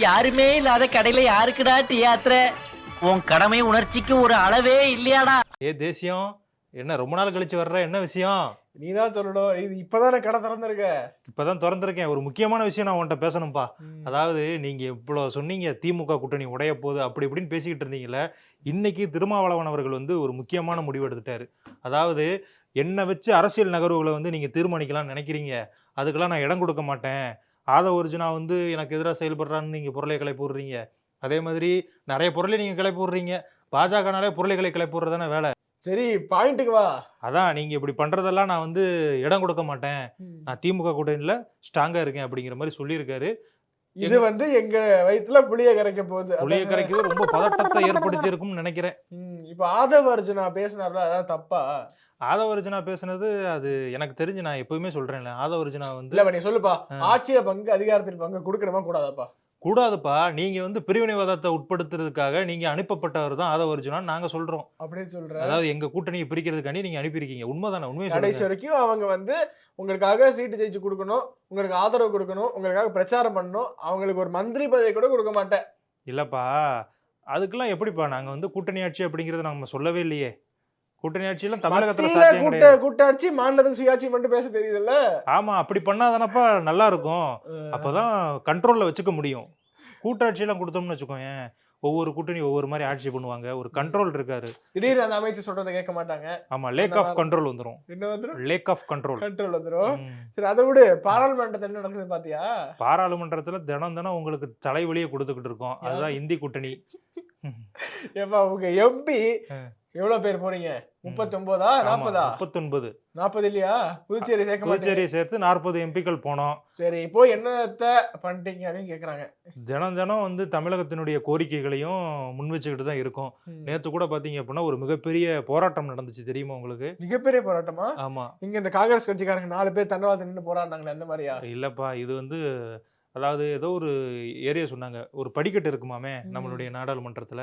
யாருமே இல்லாத கடையில யாருக்குடா டீ ஆத்துற? உன் கடமை உணர்ச்சிக்கு ஒரு அளவே இல்லையாடா? தேசியம் என்ன ரொம்ப நாள் கழிச்சு வர்ற, என்ன விஷயம்? நீதான் சொல்லணும். இது இப்பதானே கடை திறந்திருக்க. இப்பதான் திறந்திருக்கேன். ஒரு முக்கியமான விஷயம் நான் உன்கிட்ட பேசணும்பா. அதாவது நீங்க இவ்வளோ சொன்னீங்க, திமுக கூட்டணி உடைய போகுது அப்படி இப்படின்னு பேசிக்கிட்டு இருந்தீங்கல்ல. இன்னைக்கு திருமாவளவன் அவர்கள் வந்து ஒரு முக்கியமான முடிவு எடுத்துட்டாரு. அதாவது என்ன வச்சு அரசியல் நகர்வுகளை வந்து நீங்க தீர்மானிக்கலாம்னு நினைக்கிறீங்க. அதுக்கெல்லாம் நான் இடம் கொடுக்க மாட்டேன். ஆதவ அர்ஜுனா வந்து எனக்கு எதிராக செயல்படுறான்னு நீங்க பொருளை கிளப்பி விடுறீங்க. அதே மாதிரி நிறைய பொருளை நீங்க கிளப்பி விடுறீங்க. பாஜகனாலே பொருளைகளை கிளப்பி விடுறதானே வேலை. சரி, பாயிண்ட்டுக்கு வா. அதான் நீங்க இப்படி பண்றதெல்லாம் நான் வந்து இடம் கொடுக்க மாட்டேன். நான் திமுக கூட்டணியில ஸ்ட்ராங்கா இருக்கேன் அப்படிங்கிற மாதிரி சொல்லியிருக்காரு. இது வந்து எங்க வயித்துல புளிய கரைக்க போகுது. புளிய கரைக்கிறது ரொம்ப பதட்டத்தை ஏற்படுத்தி இருக்கும்னு நினைக்கிறேன். இப்ப ஆதவ அர்ஜுனா பேசினார்ல, அதான் தப்பா? ஆதவ அர்ஜுனா பேசுனது அது எனக்கு தெரிஞ்சு நான் எப்பவுமே சொல்றேன்ல. ஆதவ அர்ஜுனா வந்து இல்ல நீ சொல்லுப்பா, ஆட்சியில பங்கு அதிகாரத்தில் பங்கு கொடுக்கணுமா கூடாதாப்பா? கூடாதுப்பா. நீங்க வந்து பிரிவினைவாதத்தை உட்படுத்துறதுக்காக நீங்க அனுப்பப்பட்டவர் தான் ஆதவ அர்ஜுனான்னு நாங்க சொல்றோம். அப்படின்னு சொல்றேன். அதாவது எங்க கூட்டணியை பிரிக்கிறதுக்காண்டி நீங்க அனுப்பியிருக்கீங்க. உண்மைதானே? உண்மையை கடைசி சொல்லுங்க. வரைக்கும் அவங்க வந்து உங்களுக்காக சீட்டு ஜெயிச்சு கொடுக்கணும், உங்களுக்கு ஆதரவு கொடுக்கணும், உங்களுக்காக பிரச்சாரம் பண்ணணும். அவங்களுக்கு ஒரு மந்திரி பதவி கூட கொடுக்க மாட்டேன். இல்லப்பா, அதுக்கெல்லாம் எப்படிப்பா? நாங்க வந்து கூட்டணி ஆட்சி அப்படிங்கறத நம்ம சொல்லவே இல்லையே. கூட்டணி ஆட்சியெல்லாம் தமிழகத்துல மத்தியில சாத்தியம் கிடையாது. கூட்டாட்சி, மாநிலத்துக்கு சுயாட்சி மட்டும் பேச தெரியுதுல்ல. ஆமா, அப்படி பண்ணாதானப்பா நல்லா இருக்கும். அப்பதான் கண்ட்ரோல்ல வச்சுக்க முடியும். கூட்டாட்சியெல்லாம் கொடுத்தோம்னு வச்சுக்கோயேன், ஒவ்வொரு கூட்டணி ஒவ்வொரு மாதிரி ஆட்சி பண்ணுவாங்க. ஒரு கண்ட்ரோல் இருக்காரு. திடீர்னு அந்த அமைச்சர் சொல்றதை கேட்க மாட்டாங்க. ஆமா, லேக் ஆஃப் கண்ட்ரோல் வந்துரும். என்ன வந்துரும்? Lack of control. கண்ட்ரோல் வந்துரும். சரி, அதை விடு. பாராளுமன்றத்துல என்ன நடக்குது பாத்தியா? பாராளுமன்றத்துல தினம் தினம் உங்களுக்கு தலைவலியை கொடுத்துக்கிட்டு இருக்கோம். அதுதான் இந்தி கூட்டணி. ஏப்பா, உங்க எம்பி எவ்வளவு பேர் போறீங்க? 39 40? 39. 40 இல்லையா? புதுச்சேரி சேர்க்க மாட்டேன். புதுச்சேரியை சேர்த்து 40 எம்பிக்கள் போனோம். சரி, இப்போ என்னத்த பண்ணிட்டீங்க அப்படின்னு கேக்குறாங்க. தினம் தினம் வந்து தமிழகத்தினுடைய கோரிக்கைகளையும் முன் வச்சுக்கிட்டு தான் இருக்கும். நேத்து கூட பாத்தீங்க அப்படின்னா ஒரு மிகப்பெரிய போராட்டம் நடந்துச்சு, தெரியுமா உங்களுக்கு? மிகப்பெரிய போராட்டமா? ஆமா. இங்க இந்த காங்கிரஸ் கட்சிக்காரங்க 4 பேர் தண்டவாளத்துல நின்று போராடினாங்களே, அந்த மாதிரியா? இல்லப்பா, இது வந்து அதாவது ஏதோ ஒரு ஏரியா சொன்னாங்க. ஒரு படிக்கட்டு இருக்குமாமே நம்மளுடைய நாடாளுமன்றத்துல.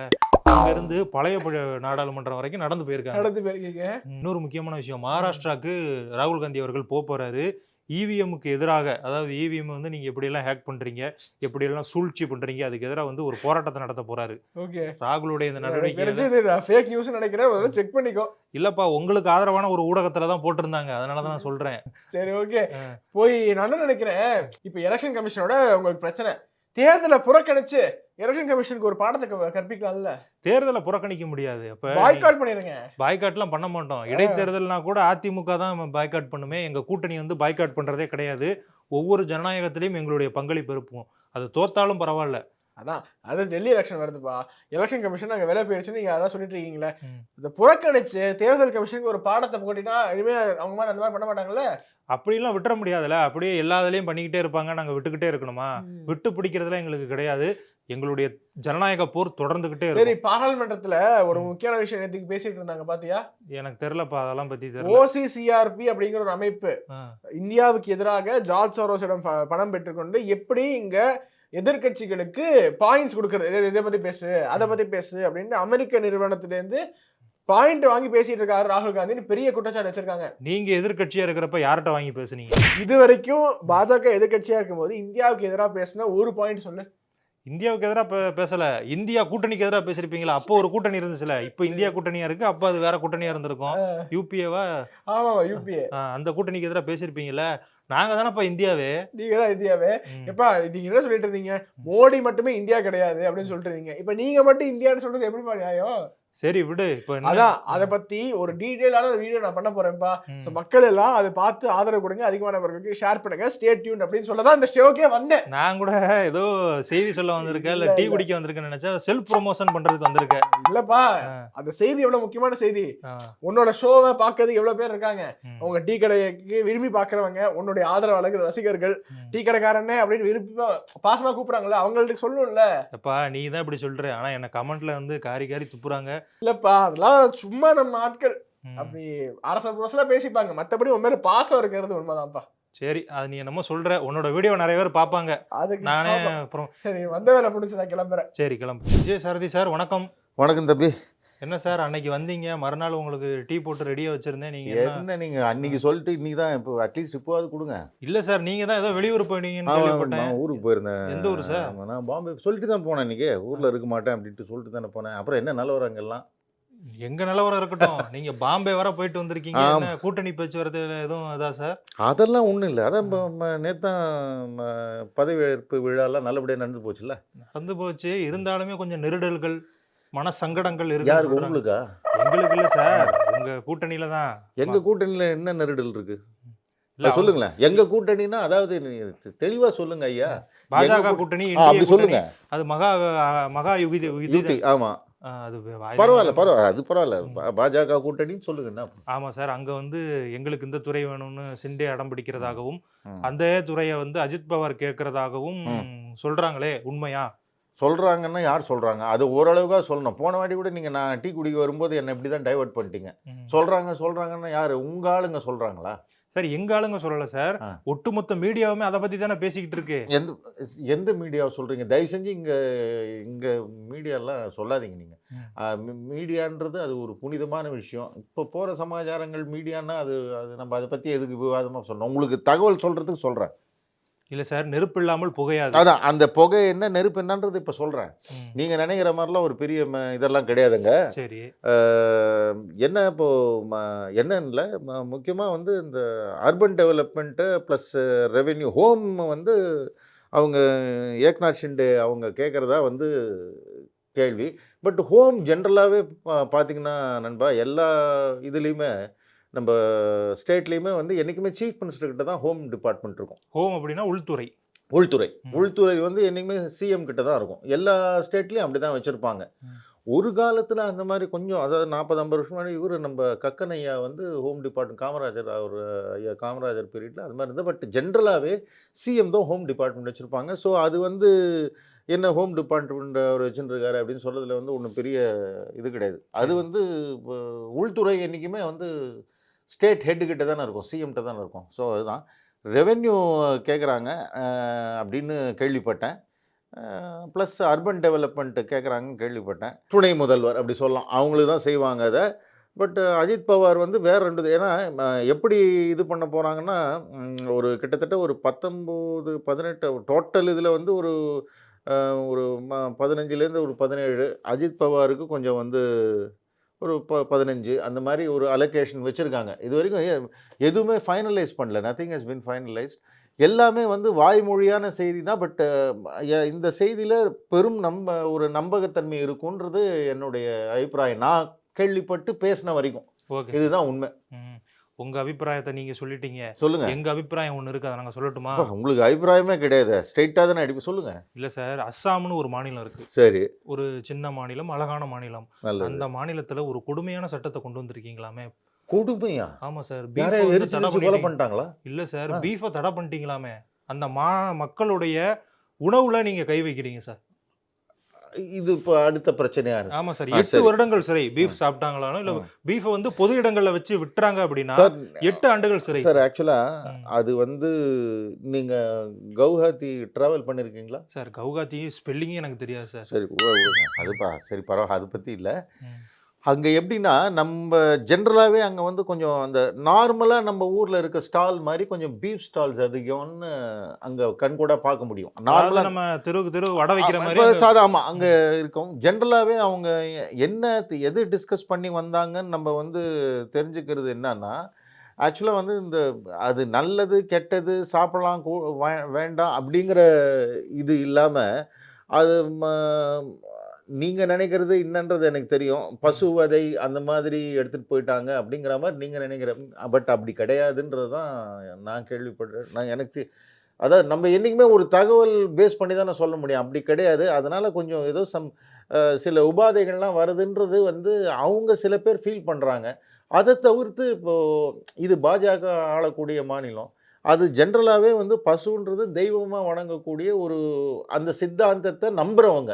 அங்க இருந்து பழைய நாடாளுமன்றம் வரைக்கும் நடந்து போயிருக்காங்க. நடந்து போயிருக்கீங்க. இன்னொரு முக்கியமான விஷயம், மகாராஷ்டிராக்கு ராகுல் காந்தி அவர்கள் போறாரு. இவிஎம்முக்கு எதிராக, அதாவது இவிஎம் வந்து நீங்க எப்படி எல்லாம் ஹேக் பண்றீங்க, எப்படி எல்லாம் சூழ்ச்சி பண்றீங்க, அதுக்கு எதிராக வந்து ஒரு போராட்டத்தை நடத்த போறாரு. ஓகே. ராகுலுடைய இந்த நடவடிக்கை நான் ஃபேக் நியூஸ் நினைக்கிறேன், அதெல்லாம் செக் பண்ணிக்கோ. இல்லப்பா, உங்களுக்கு ஆதரவான ஒரு ஊடகத்துல தான் போட்டிருந்தாங்க, அதனால தான் நான் சொல்றேன். சரி, ஓகே. போய் நான் என்ன நினைக்கிறேன், இப்ப எலெக்ஷன் கமிஷனோட உங்களுக்கு பிரச்சனை, தேர்தலை புறக்கணிச்சு எலெக்ஷன் கமிஷனுக்கு ஒரு பாடத்தை கற்பிக்கலாம்ல. தேர்தலை புறக்கணிக்க முடியாது. அப்ப பாய்காட் பண்ணிருங்க. பாய்காட்லாம் பண்ண மாட்டோம். இடைத்தேர்தல்னா கூட அதிமுக தான் பாய்காட் பண்ணுமே. எங்க கூட்டணி வந்து பாய்காட் பண்றதே கிடையாது. ஒவ்வொரு ஜனநாயகத்திலையும் எங்களுடைய பங்களிப்பு இருக்கும். அது தோத்தாலும் பரவாயில்ல. அதான், அது டெல்லி எலெக்ஷன் வருதுப்பா. எலெக்ஷன் கமிஷன் அங்க வேலை போயிடுச்சுன்னு நீங்க அதான் சொல்லிட்டு இருக்கீங்களே. இந்த புறக்கணிச்சு தேர்தல் கமிஷனுக்கு ஒரு பாடத்தை போட்டினா இனிமே அவங்க மாதிரி அந்த மாதிரி பண்ண மாட்டாங்கல்ல. அப்படிலாம் விட்டுற முடியாதுல்ல. அப்படியே எல்லாத்துலயும் பண்ணிக்கிட்டே இருப்பாங்க, நாங்க விட்டுக்கிட்டே இருக்கணுமா? விட்டு பிடிக்கிறதுல எங்களுக்கு கிடையாது. எங்களுடைய ஜனநாயக போர் தொடர்ந்துகிட்டே சரி, இருக்கும். பாராளுமன்றத்துல ஒரு முக்கியமான விஷயம் நேத்துக்கு பேசிட்டு இருந்தாங்க பாத்தியா? எனக்கு தெரியலப்பா, அதெல்லாம் பத்தி தெரியல. OCCRP அப்படிங்கிற ஒரு அமைப்பு இந்தியாவுக்கு எதிராக ஜார்ஜ் சோரோஸிடம் பணம் பெற்றுக்கொண்டு எப்படி இங்க எதிர்கட்சிகளுக்கு பாயிண்ட்ஸ் கொடுக்கறது, இதை பத்தி பேசு, அதை பத்தி பேசு அப்படின்னு அமெரிக்க நிறுவனத்திலிருந்து பாயிண்ட் வாங்கி பேசிட்டு இருக்காரு ராகுல் காந்தி. பெரிய குற்றச்சாட்டு வச்சிருக்காங்க. நீங்க எதிர்கட்சியா இருக்கிறப்ப யார்கிட்ட வாங்கி பேசுனீங்க? இது வரைக்கும் பாஜக எதிர்கட்சியா இருக்கும்போது இந்தியாவுக்கு எதிராக பேசின ஒரு பாயிண்ட் சொல்லு. இந்தியாவுக்கு எதிராக பேசல. இந்தியா கூட்டணிக்கு எதிராக பேசிருப்பீங்களா? அப்போ ஒரு கூட்டணி இருந்துச்சுல, இப்ப இந்தியா கூட்டணியா இருக்கு. அப்ப அது வேற கூட்டணியா இருந்திருக்கும். யூபிஏவா? ஆமா, யூபிஏ. அந்த கூட்டணிக்கு எதிராக பேசிருப்பீங்கல்ல. நாங்க தானப்பா இந்தியாவே. நீங்க தான் இந்தியாவே. எப்பா, நீங்க என்ன சொல்லிட்டு இருந்தீங்க? மோடி மட்டுமே இந்தியா கிடையாது அப்படின்னு சொல்லிட்டு இருந்தீங்க. இப்ப நீங்க மட்டும் இந்தியான்னு சொல்றது எப்படிப்பா நியாயம்? சரி விடு. இப்ப அதான், அத பத்தி ஒரு டீடைலான வீடியோ நான் பண்ண போறேன்ப்பா. சோ மக்கள் எல்லாம் அதை பார்த்து ஆதரவு கொடுங்க, அதிகமானவர்களுக்கு ஷேர் பண்ணுங்க. ஸ்டே டியூன் அப்படின்னு சொல்லதான் இந்த ஷோக்கே வந்தேன். நான் கூட ஏதோ செய்தி சொல்ல வந்திருக்கேன், இல்ல டீ குடிக்க வந்திருக்கேன்னு நினைச்சா செல்ஃப் ப்ரமோஷன் பண்றதுக்கு வந்திருக்கேன். இல்லப்பா, அந்த செய்தி எவ்வளவு முக்கியமான செய்தி. உன்னோட ஷோவை பாக்குறதுக்கு எவ்வளவு பேர் இருக்காங்க. உங்க டீ கடைக்கு விரும்பி பாக்குறவங்க, உன்னுடைய ஆதரவாளர்கள், ரசிகர்கள், டீ கடைக்காரனே அப்படின்னு விரும்பி பாசமா கூப்பிடுறாங்கல்ல, அவங்களுக்கு சொல்லணும்ல. அப்பா நீ தான் இப்படி சொல்ற, ஆனா என்ன கமெண்ட்ல வந்து காரி காரி துப்புறாங்க. இல்லப்பா, அதெல்லாம் சும்மா நம்ம ஆட்கள் அப்படி அரச புரசலா பேசிப்பாங்க. மத்தபடி உன் மேல பாசம் இருக்கிறது உண்மைதான்ப்பா. சரி, அது நீ என்னமோ சொல்ற. உன்னோட வீடியோ நிறைய பேர் பாப்பாங்க. அதுக்கு நானே அப்புறம் சரி, வந்த வேலை முடிச்சு நான் கிளம்புறேன். சரி கிளம்பு. விஜய் சாரதி சார் வணக்கம். வணக்கம் தம்பி. என்ன சார் அன்னைக்கு வந்தீங்க, மறுநாள் உங்களுக்கு டீ போட்டு ரெடியா வச்சிருந்தேன். நீங்க என்ன? என்ன நீங்க அன்னைக்கு சொல்லிட்டு இன்னைக்கு தான் இப்போ அட்லீஸ்ட் இப்போவாது கொடுங்க. இல்ல சார், நீங்க தான் ஏதோ வெளியூர் போனீங்கன்னு கேள்விப்பட்டேன். நான் ஊருக்கு போயிருந்தேன். எந்த ஊர் சார்? நான் பாம்பே சொல்லிட்டு தான் போனேன். இன்னைக்கு ஊர்ல இருக்க மாட்டேன் அப்படின்ட்டு சொல்லிட்டு தானே போனேன். அப்புறம் என்ன நிலவரம் அங்கெல்லாம்? எங்க நிலவரம் இருக்கட்டும். நீங்க பாம்பே வர போயிட்டு வந்திருக்கீங்க. என்ன கூட்டணி பேச்சுவார்த்தை எதுவும் இதா சார்? அதெல்லாம் ஒண்ணும் இல்ல. அதான் நேத்தான் பதவியேற்பு விழாலாம் நல்லபடியா நடந்து போச்சுல்ல. நடந்து போச்சு. இருந்தாலுமே கொஞ்சம் நெருடல்கள், மன சங்கடங்கள் இருக்கு. யாருக்கு, உங்களுக்கா? எங்களுக்கு இல்ல சார், உங்க கூட்டணியில தான். எங்க கூட்டணியில என்ன நெருடல் இருக்கு? இல்ல, சொல்லுங்களேன். எங்க கூட்டணினா அதாவது தெளிவா சொல்லுங்க ஐயா. பாஜக கூட்டணி, அப்படி சொல்லுங்க. அது மகா யுதி. ஆமா, அது பரவாயில்ல அது பரவாயில்ல. பாஜக கூட்டணின்னு சொல்லுங்க. என்ன? ஆமா சார், அங்க வந்து எங்களுக்கு இந்த துறை வேணும்னு சிண்டே அடம் பிடிக்கிறதாகவும், அந்த துறையை வந்து அஜித் பவார் கேட்கறதாகவும் சொல்றாங்களே, உண்மையா? சொல்றாங்கன்னா யார் சொல்றாங்க? அது ஓரளவுக்காக சொல்லணும். போன வாட்டி கூட நீங்க நான் டீ குடிக்க வரும்போது என்ன இப்படி தான் டைவர்ட் பண்ணிட்டீங்க. சொல்றாங்கன்னா யாரு? உங்க ஆளுங்க சொல்றாங்களா? சார், எங்க ஆளுங்க சொல்லல சார், ஒட்டுமொத்த மீடியாவுமே அதை பத்தி தானே பேசிக்கிட்டு இருக்கு. எந்த மீடியாவை சொல்றீங்க? தயவு செஞ்சு இங்க மீடியாலாம் சொல்லாதீங்க நீங்க. மீடியான்றது அது ஒரு புனிதமான விஷயம். இப்போ போற சமாச்சாரங்கள் மீடியான்னா அது நம்ம அதை பத்தி எதுக்கு விவாதமா சொன்னோம்? உங்களுக்கு தகவல் சொல்றதுக்கு சொல்றேன். இல்ல சார், நெருப்பு இல்லாமல் புகையாது. அதான் அந்த புகை என்ன, நெருப்பு என்னன்றது இப்ப சொல்றேன். நீங்க நினைக்கிற மாதிரிலாம் ஒரு பெரிய இதெல்லாம் கிடையாதுங்க. சரி. என்ன இப்போ என்னன்னு முக்கியமா வந்து இந்த urban development plus revenue home வந்து அவங்க ஏக்நாத் ஷிண்டே அவங்க கேட்குறதா வந்து கேள்வி. பட் ஹோம் ஜென்ரலாகவே பார்த்தீங்கன்னா நண்பா, எல்லா இதுலேயுமே நம்ம ஸ்டேட்லேயுமே வந்து என்றைக்குமே சீஃப் மினிஸ்டர் கிட்ட தான் ஹோம் டிபார்ட்மெண்ட் இருக்கும். ஹோம் அப்படின்னா உள்துறை. உள்துறை வந்து என்றைக்குமே சிஎம் கிட்ட தான் இருக்கும். எல்லா ஸ்டேட்லேயும் அப்படி தான் வச்சுருப்பாங்க. ஒரு காலத்தில் அந்த மாதிரி கொஞ்சம், அதாவது 40-50 வருஷம் முன்னாடி இவர் நம்ம கக்கன் ஐயா வந்து ஹோம் டிபார்ட்மெண்ட், காமராஜர், அவர் ஐயா காமராஜர் பீரியடில் அது மாதிரி இருந்தது. பட் ஜென்ரலாகவே சிஎம் தான் ஹோம் டிபார்ட்மெண்ட் வச்சுருப்பாங்க. ஸோ அது வந்து என்ன ஹோம் டிபார்ட்மெண்ட் அவர் வச்சுருக்காரு அப்படின்னு சொல்கிறதுல வந்து ஒன்றும் பெரிய இது கிடையாது. அது வந்து உள்துறை என்றைக்குமே வந்து ஸ்டேட் ஹெட்டுக்கிட்ட தானே இருக்கும், சிஎம்கிட்ட தானே இருக்கும். ஸோ அதுதான் ரெவென்யூ கேட்குறாங்க அப்படின்னு கேள்விப்பட்டேன். ப்ளஸ் அர்பன் டெவலப்மெண்ட் கேட்குறாங்கன்னு கேள்விப்பட்டேன். துணை முதல்வர் அப்படி சொல்லலாம், அவங்களுக்கு தான் செய்வாங்க அதை. பட் அஜித் பவார் வந்து வேறு 2 ஏன்னா எப்படி இது பண்ண போகிறாங்கன்னா, ஒரு கிட்டத்தட்ட ஒரு 19-18 டோட்டல் இதில் வந்து ஒரு 15லேருந்து ஒரு 17. அஜித் பவாருக்கு கொஞ்சம் வந்து ஒரு 15 அந்த மாதிரி ஒரு அலோகேஷன் வச்சுருக்காங்க. இது வரைக்கும் எதுவுமே ஃபைனலைஸ் பண்ணல. Nothing has been finalised. எல்லாமே வந்து வாய்மொழியான செய்தி தான். பட் இந்த செய்தியில் பெரும் ஒரு நம்பகத்தன்மை இருக்குன்றது என்னுடைய அபிப்பிராயம். நான் கேள்விப்பட்டு பேசின வரைக்கும் இதுதான் உண்மை. உங்க அபிப்பிராயத்தை நீங்க சொல்லிட்டீங்க. சொல்லுங்க. எங்க அபிப்பிராயம் ஒன்று இருக்கு, அதை நாங்கள் சொல்லட்டுமா? உங்களுக்கு அபிப்பிராயமே கிடையாது, ஸ்ட்ரெயிட்டாக தானே அடிப்பு. சொல்லுங்க. இல்லை சார், அஸ்ஸாம்னு ஒரு மாநிலம் இருக்கு. சரி. ஒரு சின்ன மாநிலம், அழகான மாநிலம். அந்த மாநிலத்தில் ஒரு கொடுமையான சட்டத்தை கொண்டு வந்திருக்கீங்களாமே. கொடுமையா? ஆமா சார். கொலை பண்ணிட்டாங்களா? இல்லை சார், பீஃபை தடை பண்ணிட்டீங்களாமே. அந்த மக்களுடைய உணவுல நீங்க கை வைக்கிறீங்க சார். இது இப்போ அடுத்த பிரச்சனையா இருக்கு. ஆமா சார், 8 வருடங்கள் சிறை. பீஃப் சாப்பிட்டாங்களானோ இல்ல பீஃபை வந்து பொது இடங்கள்ல வச்சு விட்டுறாங்க அப்படின்னா 8 ஆண்டுகள் சிறை சார். ஆக்சுவலா அது வந்து நீங்க கவுஹாத்தி டிராவல் பண்ணிருக்கீங்களா சார்? கவுஹாத்தி ஸ்பெல்லிங்கே எனக்கு தெரியாது சார். சரி, அதுப்பா சரி, பரவாயில்ல, அதை பத்தி இல்லை. அங்கே எப்படின்னா, நம்ம ஜென்ரலாகவே அங்கே வந்து கொஞ்சம் அந்த நார்மலாக நம்ம ஊரில் இருக்க ஸ்டால் மாதிரி கொஞ்சம் பீஃப் ஸ்டால்ஸ் அதிகம்னு அங்கே கண்கூட பார்க்க முடியும். நார்மலாக நம்ம தெரு வடை வைக்கிற மாதிரி சாதாரணமாக அங்கே இருக்கும். ஜென்ரலாகவே அவங்க என்ன எது டிஸ்கஸ் பண்ணி வந்தாங்கன்னு நம்ம வந்து தெரிஞ்சுக்கிறது என்னன்னா, ஆக்சுவலாக வந்து இந்த அது நல்லது கெட்டது சாப்பிடலாம் வேண்டாம் அப்படிங்கிற இது இல்லாமல், அது நீங்கள் நினைக்கிறது என்னன்றது எனக்கு தெரியும். பசுவதை அந்த மாதிரி எடுத்துகிட்டு போயிட்டாங்க அப்படிங்கிற மாதிரி நீங்கள் நினைக்கிற. பட் அப்படி கிடையாதுன்றது தான் நான் கேள்விப்படுறேன். நான் எனக்கு அதாவது நம்ம என்றைக்குமே ஒரு தகவல் பேஸ் பண்ணி தானே சொல்ல முடியும். அப்படி கிடையாது. அதனால் கொஞ்சம் ஏதோ சில உபாதைகள்லாம் வருதுன்றது வந்து அவங்க சில பேர் ஃபீல் பண்ணுறாங்க. அதை தவிர்த்து இப்போது இது பாஜக ஆளக்கூடிய மாநிலம். அது ஜென்ரலாகவே வந்து பசுன்றது தெய்வமாக வணங்கக்கூடிய ஒரு அந்த சித்தாந்தத்தை நம்புறவங்க.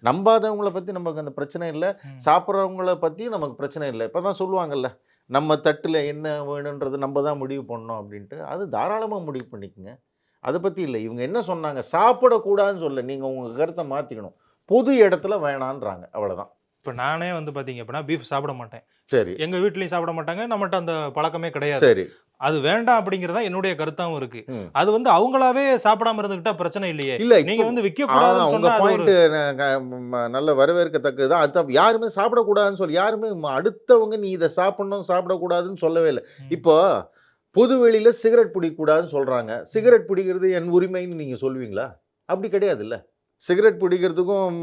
நம்பாதவங்களை பற்றி நமக்கு அந்த பிரச்சனை இல்லை, சாப்பிட்றவங்கள பற்றியும் நமக்கு பிரச்சனை இல்லை. இப்போ தான் சொல்லுவாங்கல்ல, நம்ம தட்டில் என்ன வேணுன்றது நம்ம தான் முடிவு பண்ணோம் அப்படின்ட்டு. அது தாராளமாக முடிவு பண்ணிக்கோங்க, அதை பற்றி இல்லை. இவங்க என்ன சொன்னாங்க, சாப்பிடக்கூடாதுன்னு சொல்ல, நீங்கள் உங்கள் கருத்தை மாற்றிக்கணும். பொது இடத்துல வேணான்றாங்க, அவ்வளோதான். இப்போ நானே வந்து பாத்தீங்க அப்படின்னா பீஃப் சாப்பிட மாட்டேன், சரி எங்க வீட்லயும் சாப்பிட மாட்டாங்க, நம்மகிட்ட அந்த பழக்கமே கிடையாது. சரி. அது வேண்டாம் அப்படிங்கறதா என்னுடைய கருத்தாவும் இருக்கு. ம். அது வந்து அவங்களாவே சாப்பிடாம இருந்துகிட்டா பிரச்சனை இல்லையே. இல்ல நீங்க இப்போ வந்து விற்க கூடாதுன்னு உங்க சொன்னா அது ஒரு பாயிண்ட் நல்ல வரவேற்கத்தக்கது தான். அது யாருமே சாப்பிடக்கூடாதுன்னு சொல்லி யாருமே அடுத்தவங்க நீ இதை சாப்பிடணும் சாப்பிடக்கூடாதுன்னு சொல்லவே இல்லை. ம். இப்போ பொது வெளியில சிகரெட் பிடிக்கக்கூடாதுன்னு சொல்றாங்க. சிகரெட் பிடிக்கிறது என் உரிமைன்னு நீங்க சொல்லுவீங்களா? அப்படி கிடையாதுல்ல. சிகரெட் பிடிக்கிறதுக்கும்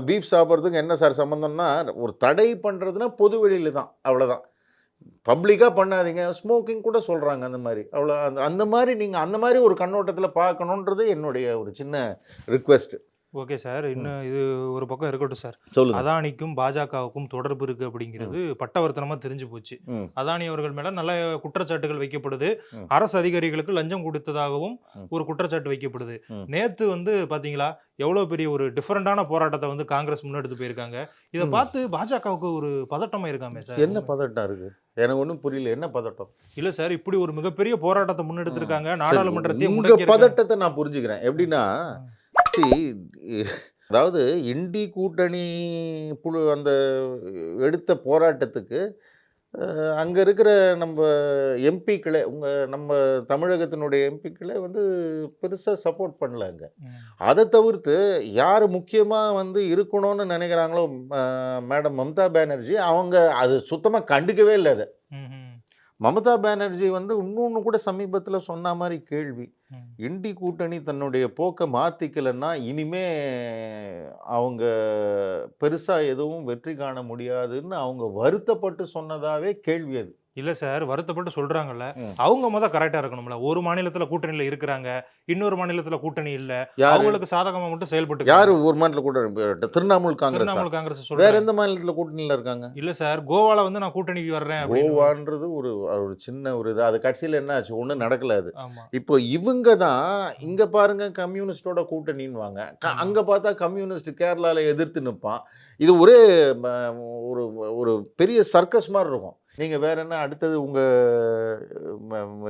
பீஃப் சாப்பிட்றதுக்கும் என்ன சார் சம்மந்தம்னா, ஒரு தடை பண்றதுன்னா பொது வெளியில தான், அவ்வளவுதான். பப்ளிக்கா பண்ணாதீங்க. ஸ்மோக்கிங் கூட சொல்றாங்க அந்த மாதிரி. அவ்வளோ அந்த மாதிரி நீங்க அந்த மாதிரி ஒரு கண்ணோட்டத்துல பார்க்கணுன்றது என்னுடைய ஒரு சின்ன ரிக்வெஸ்ட். Okay sir. இன்னும் இது ஒரு பக்கம் இருக்கட்டும் சார். சொல்லுங்க. அதானிக்கும் பாஜகவுக்கும் தொடர்பு இருக்கு அப்படிங்கிறது பட்டவர்த்தனமா தெரிஞ்சு போச்சு. ம். அதானி அவர்கள் மேல நல்ல குற்றச்சாட்டுகள் வைக்கப்படுது. ம். அரசு அதிகாரிகளுக்கு லஞ்சம் கொடுத்ததாகவும் ம். ஒரு குற்றச்சாட்டு வைக்கப்படுது. ம். நேத்து வந்து பாத்தீங்களா எவ்வளவு பெரிய ஒரு டிஃபரெண்டான போராட்டத்தை வந்து காங்கிரஸ் முன்னெடுத்து போயிருக்காங்க. இதை பார்த்து பாஜகவுக்கு ஒரு பதட்டமா இருக்காமே சார். என்ன பதட்டம் இருக்கு? எனக்கு ஒன்றும் புரியல. என்ன பதட்டம்? இல்ல சார், இப்படி ஒரு மிகப்பெரிய போராட்டத்தை முன்னெடுத்திருக்காங்க. சரி, நாடாளுமன்றத்தையே உங்க முடக்கி பதட்டத்தை நான் புரிஞ்சுக்கிறேன். எப்படின்னா, see, அதாவது இண்டி கூட்டணி புழு அந்த எடுத்த போராட்டத்துக்கு அங்க இருக்கிற நம்ம எம்பிக்களே நம்ம தமிழகத்தினுடைய எம்பிக்களே வந்து பெருசா சப்போர்ட் பண்ணல அங்க. அதை தவிர்த்து யார் முக்கியமா வந்து இருக்கணும்னு நினைக்கிறாங்களோ மேடம் மம்தா பானர்ஜி, அவங்க அது சுத்தமா கண்டுக்கவே இல்லை. அதை மமதா பானர்ஜி வந்து இன்னொன்று கூட சமீபத்தில் சொன்ன மாதிரி கேள்வி, இண்டி கூட்டணி தன்னுடைய போக்கை மாற்றிக்கலைன்னா இனிமே அவங்க பெருசாக எதுவும் வெற்றி காண முடியாதுன்னு அவங்க வருத்தப்பட்டு சொன்னதாவே கேள்வி அது. இல்ல சார், வருத்தப்பட்டு சொல்றாங்கல்ல, அவங்க கரெக்டா இருக்கணும்ல. ஒரு மாநிலத்துல கூட்டணியில இருக்கிறாங்க, இன்னொரு மாநிலத்துல கூட்டணி இல்ல, அவங்களுக்கு சாதகமா மட்டும் செயல்பட்டு யாரு ஒரு மாநிலத்தில் கூட்டணி? திரிணாமுல் காங்கிரஸ் வேற எந்த மாநிலத்தில் கூட்டணியில இருக்காங்க? இல்ல சார், கோவால வந்து நான் கூட்டணிக்கு வர்றேன். கோவான்றது ஒரு சின்ன ஒரு இது. அது கட்சியில் என்ன ஆச்சு? ஒன்றும் நடக்கல அது. இப்போ இவங்க தான் இங்க பாருங்க கம்யூனிஸ்டோட கூட்டணின்னுவாங்க, அங்க பார்த்தா கம்யூனிஸ்ட் கேரளால எதிர்த்து நிற்பான். இது ஒரே ஒரு ஒரு பெரிய சர்க்கஸ் மாதிரி இருக்கும். நீங்க வேற என்ன அடுத்தது உங்க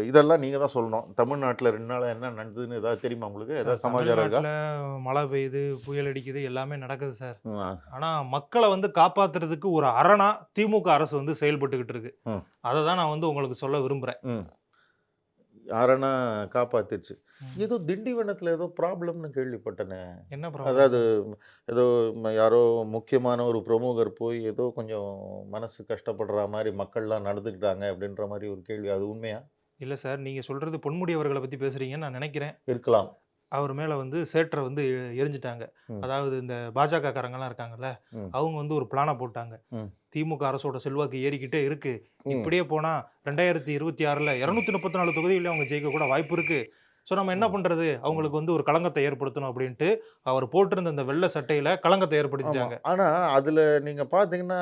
இதெல்லாம் நீங்க தான் சொல்லணும். தமிழ்நாட்டில் 2 நாளா என்ன நடந்ததுன்னு ஏதாவது தெரியுமா உங்களுக்கு? ஏதாவது சமாச்சாரம் இருக்கா? மழை பெய்யுது, புயல் அடிக்குது, எல்லாமே நடக்குது சார். ஆனா மக்களை வந்து காப்பாத்துறதுக்கு ஒரு அரணா திமுக அரசு வந்து செயல்பட்டுக்கிட்டு இருக்கு. அதை தான் நான் வந்து உங்களுக்கு சொல்ல விரும்புறேன். அரணா காப்பாத்திருச்சு. ஏதோ திண்டிவனத்தில் ஏதோ ப்ராப்ளம்னு கேள்விப்பட்டேனே. என்ன ப்ராப்ளம்? அதாவது ஏதோ யாரோ முக்கியமான ஒரு பிரமுகர் போய் ஏதோ கொஞ்சம் மனசு கஷ்டப்படுற மாதிரி மக்கள்லாம் நடந்துக்கிட்டாங்க அப்படின்ற மாதிரி ஒரு கேள்வி. அது உண்மையா? இல்ல சார், நீங்க சொல்றது பொன்முடி அவர்களை பத்தி பேசுறீங்கன்னு நான் நினைக்கிறேன். இருக்கலாம். அவர் மேல வந்து சேற்றை வந்து எரிஞ்சிட்டாங்க. அதாவது இந்த பாஜக காரங்கெல்லாம் இருக்காங்கல்ல, அவங்க வந்து ஒரு பிளானை போட்டாங்க. திமுக அரசோட செல்வாக்கு ஏறிக்கிட்டே இருக்கு, இப்படியே போனா 2026ல 234 தொகுதிகளில் அவங்க ஜெயிக்க கூட வாய்ப்பு இருக்கு. ஸோ நம்ம என்ன பண்றது, அவங்களுக்கு வந்து ஒரு களங்கத்தை ஏற்படுத்தணும் அப்படின்ட்டு அவர் போட்டிருந்த அந்த வெள்ளை சட்டையில களங்கத்தை ஏற்படுத்திட்டாங்க. ஆனா அதுல நீங்க பாத்தீங்கன்னா,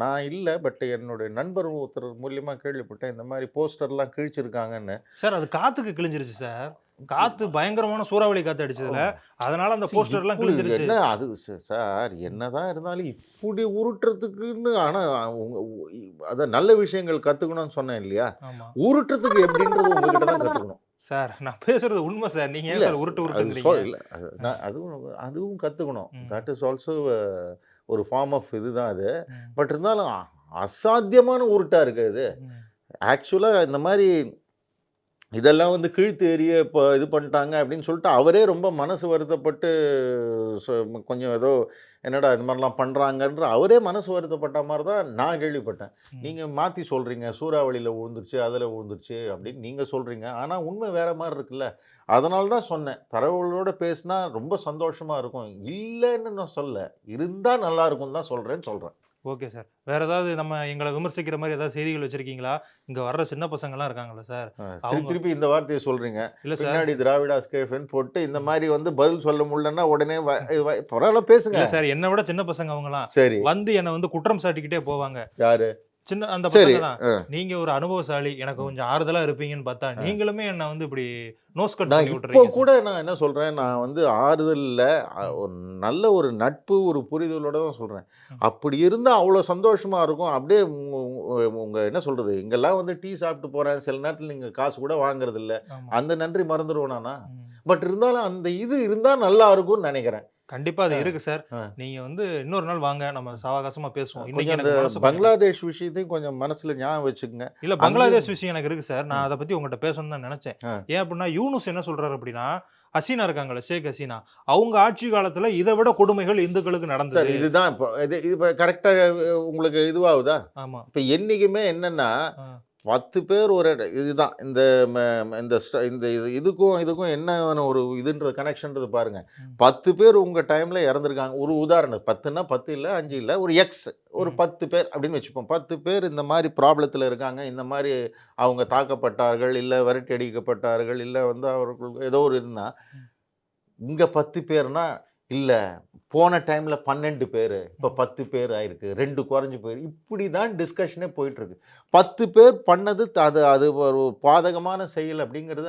நான் இல்லை, பட் என்னுடைய நண்பர் ஒருத்தர் மூலியமா கேள்விப்பட்டேன் இந்த மாதிரி போஸ்டர்லாம் கிழிச்சிருக்காங்கன்னு. சார், அது காத்துக்கு கிழிஞ்சிருச்சு சார். காத்து பயங்கரமான சூறாவளி காத்து அடிச்சதுல, அதனால அந்த போஸ்டர்லாம் கிழிஞ்சிருச்சு. அது சார் என்னதான் இருந்தாலும் இப்படி உருட்டுறதுக்குன்னு, ஆனா அத நல்ல விஷயங்கள் கத்துக்கணும்னு சொன்னேன் இல்லையா, உருட்டுறதுக்கு எப்படின்றது உங்ககிட்ட தான் கத்துக்கணும் சார். நான் பேசுறது உண்மை சார். நீங்க ஏன் சார் உருட்டுறீங்க? அதுவும் கத்துக்கணும். தட் இஸ் ஆல்சோ ஒரு ஃபார்ம் ஆஃப் இதுதான் அது. பட் இருந்தாலும் அசாத்தியமான உருட்டா இருக்கு இது. ஆக்சுவலா இந்த மாதிரி இதெல்லாம் வந்து கீழ்த்து எறிய இப்போ இது பண்ணிட்டாங்க அப்படின்னு சொல்லிட்டு அவரே ரொம்ப மனசு வருத்தப்பட்டு கொஞ்சம் ஏதோ என்னடா இது மாதிரிலாம் பண்ணுறாங்கன்ற அவரே மனசு வருத்தப்பட்ட மாதிரி தான் நான் கேள்விப்பட்டேன். நீங்கள் மாற்றி சொல்கிறீங்க, சூறாவளியில் விழுந்துருச்சு, அதில் விழுந்துருச்சு அப்படின்னு நீங்கள் சொல்கிறீங்க. ஆனால் உண்மை வேறு மாதிரி இருக்குல்ல. அதனால தான் சொன்னேன், தரவுகளோடு பேசினா ரொம்ப சந்தோஷமாக இருக்கும். இல்லைன்னு நான் சொல்ல, இருந்தால் நல்லா இருக்கும் தான் சொல்கிறேன். Okay sir. வேற ஏதாவது நம்ம எங்களை விமர்சிக்கிற மாதிரி ஏதாவது செய்திகள் வச்சிருக்கீங்களா? இங்க வர்ற சின்ன பசங்கலாம் இருக்காங்கல்ல சார், திருப்பி இந்த வார்த்தையை சொல்றீங்க. இல்ல சார், பின்னாடி திராவிடா ஸ்கேஃபன் போட்டு இந்த மாதிரி வந்து பதில் சொல்ல முடியலன்னா உடனே பரவாயில்ல பேசுங்க. இல்ல சார், என்னை விட சின்ன பசங்க அவங்கலாம் சரி வந்து என்னை வந்து குற்றம் சாட்டிக்கிட்டே போவாங்க. யாரு? சின்ன அந்த பசங்க தான். நீங்க ஒரு அனுபவசாலி, எனக்கு கொஞ்சம் ஆறுதலா இருப்பீங்கன்னு பார்த்தா நீங்களுமே என்ன வந்து இப்படி நோஸ் கட் பண்ணி விட்டுறீங்க. இப்போ கூட நான் என்ன சொல்றேன், நான் வந்து ஆறுதல்ல நல்ல ஒரு நட்பு, ஒரு புரிதலோட தான் சொல்றேன். அப்படி இருந்தா அவ்வளவு சந்தோஷமா இருக்கும். அப்படியே உங்க என்ன சொல்றது, இங்கெல்லாம் வந்து டீ சாப்பிட்டு போறேன், சில நேரத்தில் நீங்க காசு கூட வாங்குறது இல்லை, அந்த நன்றி மறந்துடுவோம் நானா. பட் இருந்தாலும் அந்த இது இருந்தா நல்லா இருக்கும்னு நினைக்கிறேன். கண்டிப்பா அது இருக்கு சார். ஆ. நீங்க வந்து இன்னொரு நாள் வாங்க, நம்ம சாவகாசமா பேசுவோம். இன்னைக்கு கொஞ்சம் அந்த எனக்கு மனசு கொஞ்சம் பங்களாதேஷ் விஷயத்தையும் கொஞ்சம் மனசுல ஞாபகம் வச்சுக்கோங்க. இல்ல பங்களாதேஷ் விஷயம் எனக்கு இருக்கு சார். நான் அதை பத்தி உங்ககிட்ட பேசணும்னு தான் நினைச்சேன். ஆ. ஏன் அப்படின்னா யூனுஸ் என்ன சொல்றாரு அப்படின்னா, ஹசீனா இருக்காங்கல்ல, ஷேக் ஹசீனா, அவங்க ஆட்சி காலத்துல இதை விட கொடுமைகள் இந்துக்களுக்கு சார் நடந்தது. இதுதான் இப்போ இது இப்போ கரெக்டா உங்களுக்கு இதுவாகுதா? ஆமா. இப்போ என்னைக்குமே என்னன்னா ஆ. 10 பேர் ஒரு இதுதான் இந்த இதுக்கும் என்ன ஒரு இதுன்றது கனெக்ஷன்றது பாருங்க. 10 பேர் உங்க டைம்ல இறந்துருக்காங்க. ஒரு உதாரணம் 10ன்னா 10 இல்ல 5 இல்ல ஒரு எக்ஸ் ஒரு 10 பேர் அப்படின்னு வச்சுப்போம். 10 பேர் இந்த மாதிரி ப்ராப்ளத்தில் இருக்காங்க. இந்த மாதிரி அவங்க தாக்கப்பட்டார்கள், இல்லை விரட்டி அடிக்கப்பட்டார்கள், இல்லை வந்து அவர்களுக்கு ஏதோ ஒரு இதுனா இங்க 10 பேர்னா இல்லை போன டைம்ல 12 பேர் இப்போ 10 பேர் ஆயிருக்கு, 2 குறைஞ்சு போயிருக்கு. இப்படி தான் டிஸ்கஷனே போயிட்டு இருக்கு. 10 பேர் பண்ணது அது ஒரு பாதகமான செயல் அப்படிங்கிறது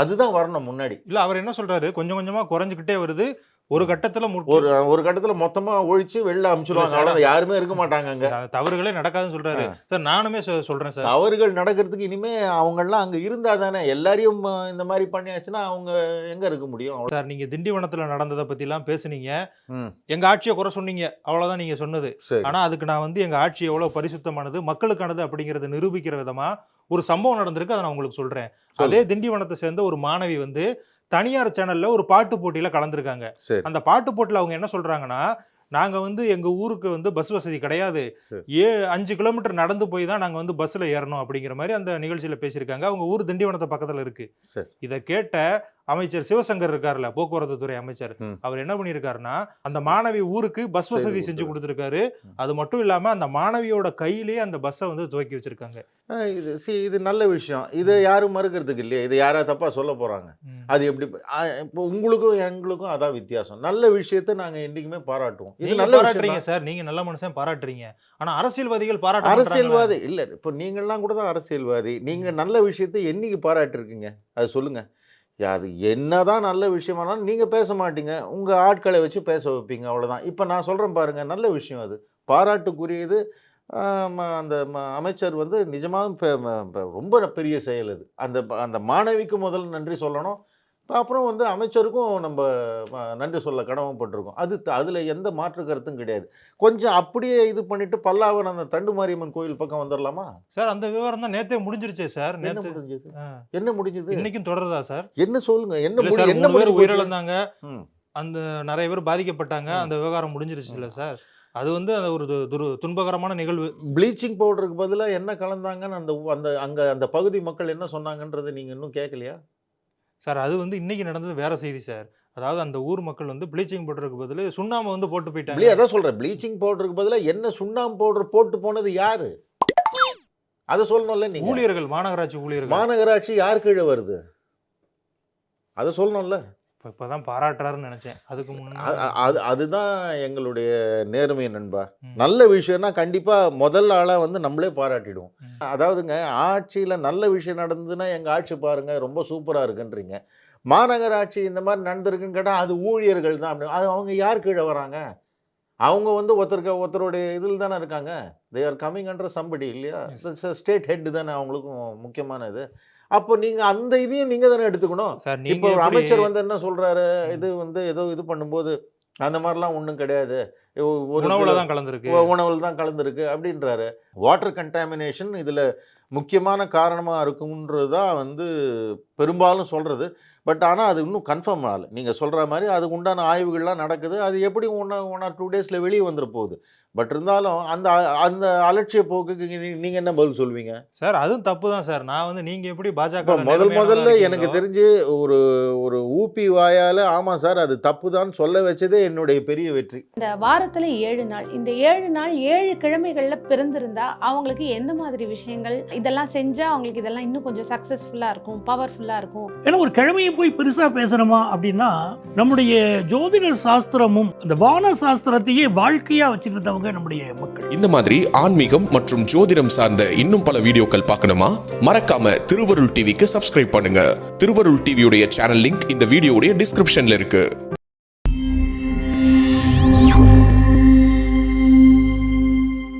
அதுதான் வரணும் முன்னாடி. இல்ல அவர் என்ன சொல்றாரு, கொஞ்சம் கொஞ்சமா குறைஞ்சுக்கிட்டே வருது. ஒரு கட்டத்துல ஒரு கட்டத்துல மொத்தமா ஒழிச்சு வெளில அனுப்பிச்சிடுவாங்க. அவ்வளவுதான், யாருமே இருக்க மாட்டாங்க அங்க. தவறுகளே நடக்காதுன்னு சொல்றாரு சார். நானுமே சொல்றேன் சார், தவறுகள் நடக்கிறதுக்கு இனிமே அவங்கெல்லாம் அங்க இருந்தா தானே. எல்லாரையும் இந்த மாதிரி பண்ணியாச்சுன்னா அவங்க எங்க இருக்க முடியும் சார். நீங்க திண்டிவனத்துல நடந்ததை பத்தி எல்லாம் பேசுனீங்க. ம். எங்க ஆட்சியை குறை சொன்னீங்க, அவ்வளவுதான் நீங்க சொன்னது. சரி. ஆனா அதுக்கு நான் வந்து எங்க ஆட்சி எவ்வளவு பரிசுத்தமானது, மக்களுக்கானது அப்படிங்கறத நிரூபிக்கிற விதமா ஒரு சம்பவம் நடந்திருக்கு. அதை நான் உங்களுக்கு சொல்றேன். அதே திண்டிவனத்தை சேர்ந்த ஒரு மாணவி வந்து தனியார் சேனல்ல ஒரு பாட்டு போட்டியில கலந்துருக்காங்க. சரி. அந்த பாட்டு போட்டியில அவங்க என்ன சொல்றாங்கன்னா, நாங்க வந்து எங்க ஊருக்கு வந்து பஸ் வசதி கிடையாது, சரி. 5 கிலோமீட்டர் நடந்து போய் தான் நாங்க வந்து பஸ்ல ஏறணும் அப்படிங்கிற மாதிரி அந்த நிகழ்ச்சியில பேசியிருக்காங்க. அவங்க ஊர் திண்டிவனத்தை பக்கத்துல இருக்கு. சரி. இதை கேட்ட அமைச்சர் சிவசங்கர் இருக்காருல்ல, போக்குவரத்து துறை அமைச்சர், அவர் என்ன பண்ணியிருக்காருன்னா, அந்த மாணவி ஊருக்கு பஸ் வசதி செஞ்சு கொடுத்துருக்காரு. அது மட்டும் இல்லாம அந்த மாணவியோட கையிலேயே அந்த பஸ்ஸை வந்து துவக்கி வச்சிருக்காங்க. இது நல்ல விஷயம். இதை யாரும் மறுக்கிறதுக்கு இல்லையா? இதை யாரா தப்பா சொல்ல போறாங்க? அது எப்படி? இப்போ உங்களுக்கும் எங்களுக்கும் அதான் வித்தியாசம். நல்ல விஷயத்தை நாங்க என்னைக்குமே பாராட்டுவோம். இது நல்ல பாராட்டுறீங்க சார், நீங்க நல்ல மனுஷன் பாராட்டுறீங்க. ஆனா அரசியல்வாதிகள் பாராட்ட அரசியல்வாதி இல்ல. இப்போ நீங்கள்லாம் கூட தான் அரசியல்வாதி. நீங்க நல்ல விஷயத்தை என்னைக்கு பாராட்டிருக்கீங்க? அது சொல்லுங்க. அது என்னதான் நல்ல விஷயமானாலும் நீங்க பேச மாட்டீங்க. உங்க ஆட்களை வச்சு பேச வைப்பீங்க, அவ்வளவுதான். இப்போ நான் சொல்றேன் பாருங்க, நல்ல விஷயம் அது, பாராட்டுக்குரியது. அந்த அமைச்சர் வந்து நிஜமாக ரொம்ப பெரிய செயல் அது. அந்த மாணவிக்கு முதல்ல நன்றி சொல்லணும். அப்புறம் வந்து அமைச்சருக்கும் நம்ம நன்றி சொல்ல கடமைப்பட்டிருக்கோம். அதில் எந்த மாற்று கருத்தும் கிடையாது. கொஞ்சம் அப்படியே இது பண்ணிட்டு பல்லாவரம் அந்த தண்டு மாரியம்மன் கோயில் பக்கம் வந்துடலாமா சார்? அந்த விவரம் தான் நேத்தே முடிஞ்சிருச்சே சார். என்ன முடிஞ்சது? இன்னைக்கும் தொடருதா சார்? என்ன சொல்லுங்க. என்ன பேர் உயிரிழந்தாங்க, அந்த நிறைய பேர் பாதிக்கப்பட்டாங்க, அந்த விவகாரம் முடிஞ்சிருச்சு இல்ல சார்? அது வந்து ஒரு துன்பகரமான நிகழ்வு. ப்ளீச்சிங் பவுடருக்கு பதிலாக என்ன கலந்தாங்கன்னு அந்த பகுதி மக்கள் என்ன சொன்னாங்கன்றது நீங்க இன்னும் கேட்கலையா சார்? அது வந்து இன்னைக்கு நடந்தது வேற செய்தி சார். அதாவது அந்த ஊர் மக்கள் வந்து ப்ளீச்சிங் பவுடருக்கு பதில் சுண்ணாம்பு வந்து போட்டு போயிட்டாங்க. அதான் சொல்றேன், ப்ளீச்சிங் பவுடருக்கு பதிலாக என்ன சுண்ணாம்பு பவுடர் போட்டு போனது யாரு? அதை சொல்லணும்ல நீங்க. ஊழியர்கள், மாநகராட்சி ஊழியர்கள். மாநகராட்சி யார் கீழே வருது? அதை சொல்லணும்ல. இப்பதான் பாராட்டுறாருன்னு நினைச்சேன். அதுக்கு முன்னாடி அதுதான் எங்களுடைய நேர்மை நண்பா. நல்ல விஷயம்னா கண்டிப்பா முதல் ஆளா வந்து நம்மளே பாராட்டிடுவோம். அதாவதுங்க, ஆட்சியில நல்ல விஷயம் நடந்ததுன்னா எங்க ஆட்சி பாருங்க ரொம்ப சூப்பரா இருக்குன்றீங்க. மாநகராட்சி இந்த மாதிரி நடந்திருக்குன்னு கேட்டா அது ஊழியர்கள் தான். அப்படி அது அவங்க யார் கீழே வராங்க? அவங்க வந்து ஒருத்தருடைய இதில் தானே இருக்காங்க. They are coming under somebody இல்லையா? ஸ்டேட் ஹெட் தானே அவங்களுக்கும் முக்கியமானது. அப்போ நீங்க அந்த இதையும் நீங்க தானே எடுத்துக்கணும். இப்போ ஒரு அமைச்சர் வந்து என்ன சொல்றாரு, இது வந்து ஏதோ இது பண்ணும்போது அந்த மாதிரிலாம் ஒன்றும் கிடையாது, உணவுல தான் கலந்துருக்கு அப்படின்றாரு. வாட்டர் கண்டாமினேஷன் இதுல முக்கியமான காரணமா இருக்கும்ன்றது தான் வந்து பெரும்பாலும் சொல்றது. பட் ஆனால் அது இன்னும் கன்ஃபார்ம் ஆகலை. நீங்கள் சொல்கிற மாதிரி அதுக்கு உண்டான ஆய்வுகள்லாம் நடக்குது. அது எப்படி 1 or 2 டேஸில் வெளியே வந்துட போகுது. பட் இருந்தாலும் அந்த அலட்சிய போக்குக்கு நீங்கள் என்ன பதில் சொல்வீங்க சார்? அதுவும் தப்பு தான் சார். நான் வந்து நீங்கள் எப்படி பாஜக முதல்ல எனக்கு தெரிஞ்சு ஒரு ஊபி வாயால் ஆமாம் சார் அது தப்பு தான் சொல்ல வச்சதே என்னுடைய பெரிய வெற்றி. இந்த வாரத்தில் 7 நாள், இந்த 7 நாள் 7 கிழமைகளில் பிறந்திருந்தா அவங்களுக்கு எந்த மாதிரி விஷயங்கள் இதெல்லாம் செஞ்சால் அவங்களுக்கு இதெல்லாம் இன்னும் கொஞ்சம் சக்ஸஸ்ஃபுல்லாக இருக்கும், பவர்ஃபுல்லாக இருக்கும்? ஏன்னா ஒரு கிழமையை போய் பெருசா பேசணுமா அப்படின்னா, நம்முடைய ஜோதிட சாஸ்திரமும் இந்த வான சாஸ்திரத்தையே வாழ்க்கையா வச்சிருந்தவங்க நம்முடைய மக்கள். இந்த மாதிரி ஆன்மீகம் மற்றும் ஜோதிடம் சார்ந்த இன்னும் பல வீடியோக்கள் பார்க்கணுமா? மறக்காம திருவருள் டிவிக்கு சப்ஸ்கிரைப் பண்ணுங்க. திருவருள் டிவியுடைய சேனல் லிங்க் இந்த வீடியோடைய டிஸ்கிரிப்ஷன்ல இருக்கு.